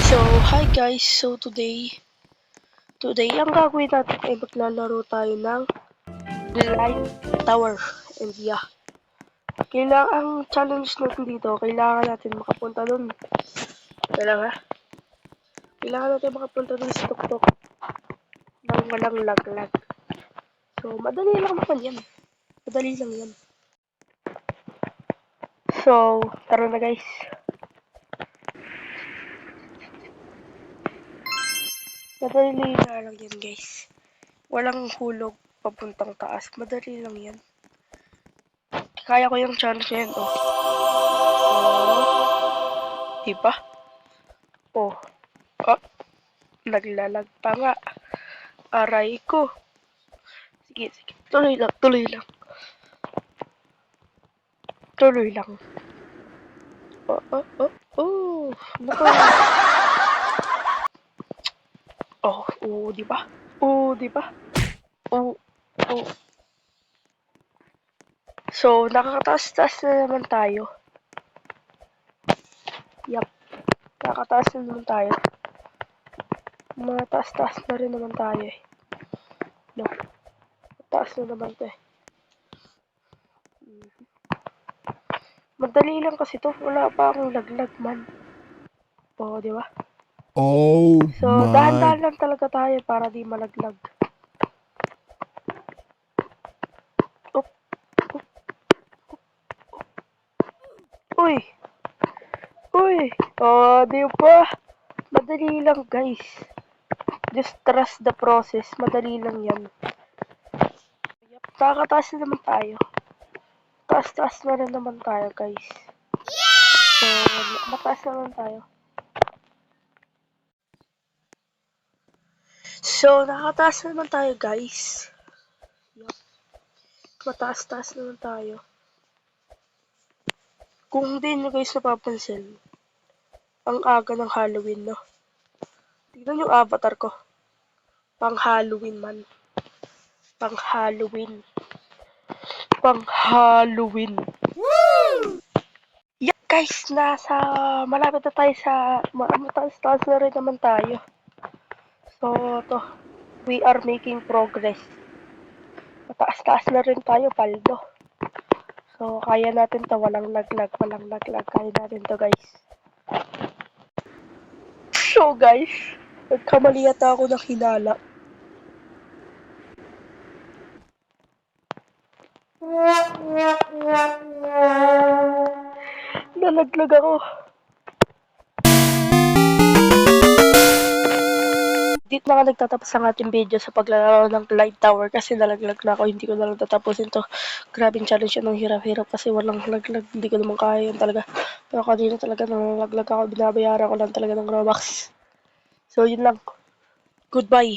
So, hi guys. So, today ang gagawin natin ay maglalaro tayo ng Light Tower. And yeah, ang challenge natin dito, kailangan natin makapunta dun. Kailangan natin makapunta dun sa tuktok ng walang laglag. So, madali lang naman yan. Madali lang yan. So, tara na guys. Madali lang yan guys. Walang hulog papuntang taas. Madali lang yan. Kaya ko yung challenge na yan, oh. Diba? Oh. Oh. Naglalag pa nga. Aray ko. Sige. Tuloy lang. Tuloy lang. Oh. Naku. Diba? Diba? So, nakakataas-taas na naman tayo. Yup. Nakakataas na naman tayo. Mataas-taas na rin naman tayo eh. No. Mataas na naman to eh. Madali lang kasi to. Wala pa akong laglag man. Oo, di ba? Oh so, my. dahan-dahan lang talaga tayo para di malaglag. Uy! Di ba? Madali lang, guys. Just trust the process. Madali lang yan. Yep, nakakataas na naman tayo. Taas-taas na rin naman tayo, guys. So, mataas na naman tayo. So, nakataas na naman tayo, guys. Yep. Mataas-taas na naman tayo. Kung hindi nyo guys napapansin, ang aga ng Halloween, no? Tignan yung avatar ko. Pang Halloween man. Pang Halloween. Woo! Yup guys, malapit na tayo sa, mataas-taas na rin naman tayo. So, we are making progress. Mataas-taas na rin tayo, paldo. So, kaya natin to, walang laglag. Kaya natin to, guys. So, guys, nagkamali yata ako ng hinala. Nalaglag ako. Dito na nga nagtatapos ang ating video sa paglalaro ng Light Tower kasi nalaglag na ako. Hindi ko na lang tatapusin to. Grabing challenge yun, ng hirap-hirap kasi walang laglag. Hindi ko naman kaya yun talaga. Pero kanina talaga nalaglag ako. Binabayaran ko lang talaga ng Robux. So, yun lang. Goodbye.